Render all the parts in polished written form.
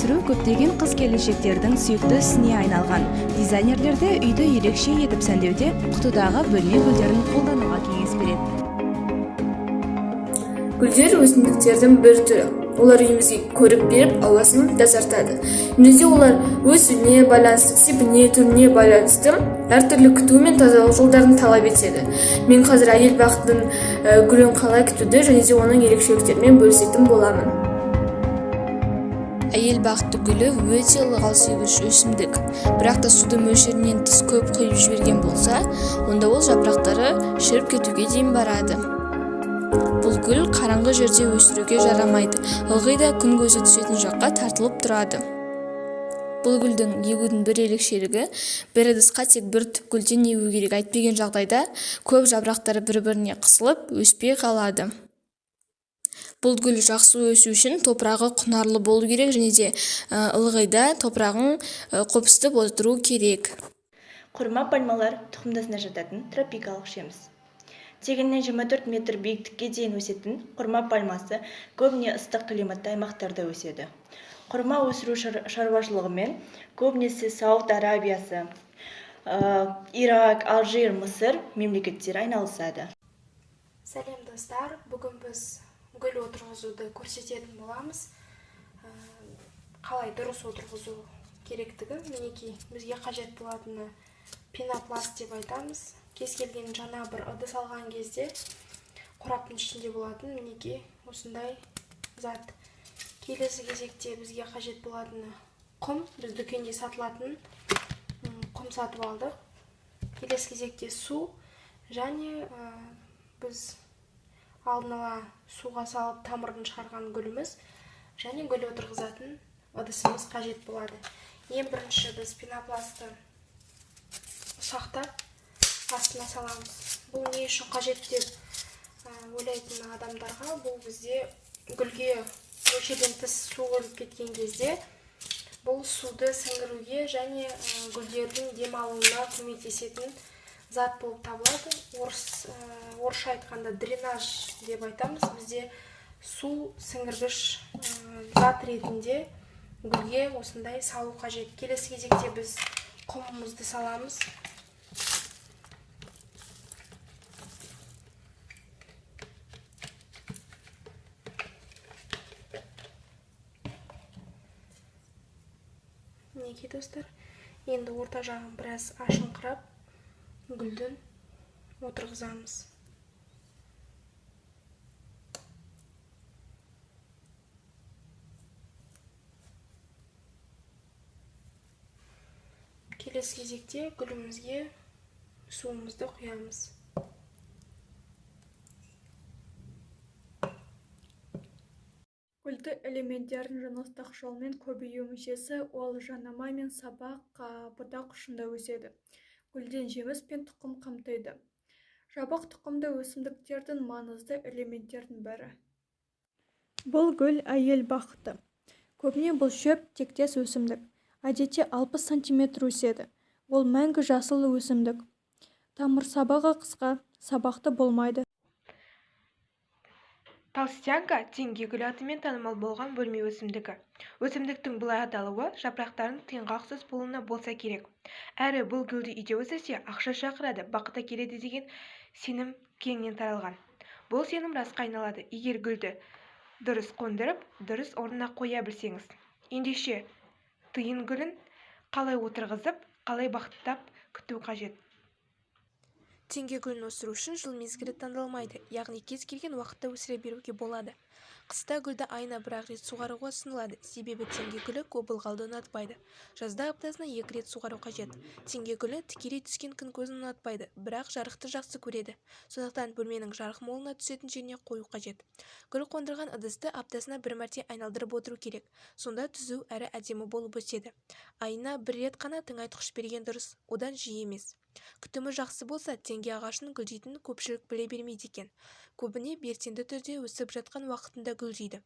өсіру көптеген қыз келіншектердің сүйікті ісіне айналған. Дизайнерлерде үйді ерекше етіп сәндеуде құтыдағы бөлме гүлдерін қолдануға кеңес береді. Гүлдер өсімдіктердің бір түрі. Олар үйімізге көрік беріп, ауасын тазартады. Үйімізде олар өсуіне байланысты, типіне, түріне байланысты әртүрлі күту мен тазалық жолдарын талап етеді. Мен қазір әйел бақытының гүлін қалай күтуді және де оның ерекшеліктерімен бөлісетін боламын. Әйел бақыты гүлі өте ылғал сүйгіш өсімдік. Бірақ та суды мөлшерінен тыс көп құйып жіберген болса, онда ол жапырақтары шіріп кетуге дейін барады. Бұл гүл қараңғы жерде өсіруге жарамайды. Ылғи да күн көзі түсетін жаққа тартылып тұрады. Бұл гүлдің егудің бір ерекшелігі, бір ыдысқа тек бір түп гүлден егу керек. Әйтпеген жағдайда көп жапырақтары бір-біріне қысылып, өспей қалады. Бұл гүл жақсы өсу үшін топырағы құнарлы болу керек және де ылғида топырағын қопсытып отыру керек. Құрма пальмалар тұқымдасына жататын тропикалық жеміс. Тегінен 24 метр биіктікке дейін өсетін құрма пальмасы көбіне ыстық климатты аймақтарда өседі. Құрма өсіру шаруашылығымен көбінесе Сауд Арабиясы, Ирак, Алжир, Мысыр мемлекеттері айналысады. Сәлем достар, бүгін біз гүл отырғызуды көрсететін боламыз. Қалай дұрыс отырғызу керектігі, мінекей бізге қажет болатыны пенопласт деп айтамыз. Кез келген жаңа бір ыдыс алған кезде қораптың ішінде болатын мінекей осындай зат. Келесі кезекте бізге қажет болатыны құм. Біз дүкенде сатылатын құм сатып алдық. Келесі кезекте су және біз алдын ала суға салып тамырын шығарған гүліміз және гүл отырғызатын ыдысымыз қажет болады. Ең бірінші біз пенопласты ұсақтап астына саламыз. Бұл не үшін қажет деп ойлайтын адамдарға, бұл бізде гүлге мөлшерден тыс су құйылып кеткен кезде бұл суды сіңіруге және гүлдердің демалуына көмектесетін зат болып табылады. Орысша айтқанда дренаж деп айтамыз. Бізде су сіңіргіш зат ретінде гүлге осындай салу қажет. Келесі кезекте біз құмымызды саламыз. Мінекей достар, енді орта жағын біраз ашыңқырап гүлдің отырғызамыз. Келесі кезекте гүлімізге суымызды құямыз. Гүлді элементтердің жыныстық жолмен көбею мүшесі ол жанама мен сабақ бұтақ ұшында өседі. Гүлден жеміс пен тұқым қамтиды. Жабық тұқымды өсімдіктердің маңызды элементтердің бірі. Бұл гүл әйел бақыты. Көбіне бұл шөп тектес өсімдік. Әдетте 60 см өседі. Ол мәңгі жасыл өсімдік. Тамыр сабағы қысқа, сабақты болмайды. Толстянка теңге гүл атымен танымал болған бөлме өсімдігі. Өсімдіктің бұлай аталуы жапырақтарының тыңғақсыз болуына болса керек. Әрі бұл гүлді үйде өсірсе ақша шақырады, бақыт әкеледі деген сенім кеңінен таралған. Бұл сенім расқа айналады, егер гүлді дұрыс қондырып, дұрыс орнына қоя білсеңіз. Ендеше тиын гүлін қалай отырғызып, қалай бақыттап күту қажет. Теңге гүлін өсіру үшін жыл мезгілі таңдалмайды, яғни кез келген уақытта өсіре беруге болады. Қыста гүлді айына бір-ақ рет суғаруға ұсынылады, себебі теңге гүлі көп ылғалды ұнатпайды. Жазда аптасына 2 рет суғару қажет. Теңге гүлі тікелей түскен күн көзін ұнатпайды, бірақ жарықты жақсы көреді. Сондықтан бөлменің жарық молына түсетін жеріне қою қажет. Гүл қондырған ыдысты аптасына бір мәрте айналдырып отыру керек. Сонда түзу әрі әдемі болып өседі. Айына бір рет қана тыңайтқыш берген дұрыс, одан жиі емес. Күтімі жақсы болса, теңге ағашын гүлдейтін көпшілік біле бермейді екен. Көбіне белсенді түрде өсіп жатқан уақытында гүлдейді.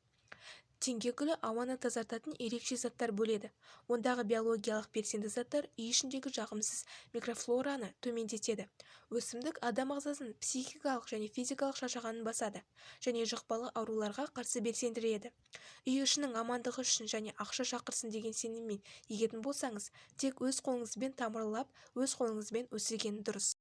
теңге гүлі ауаны тазартатын ерекше заттар бөледі. Ондағы биологиялық белсенді заттар үй ішіндегі жағымсыз микрофлораны төмендетеді. Өсімдік адам ағзасын психикалық және физикалық шаршағанын басады және жұқпалы ауруларға қарсы белсендіреді. Үй ішінің амандығы үшін және ақша шақырсын деген сеніммен егетін болсаңыз, тек өз қолыңызбен тамырлап, өз қолыңызбен өсірген дұрыс.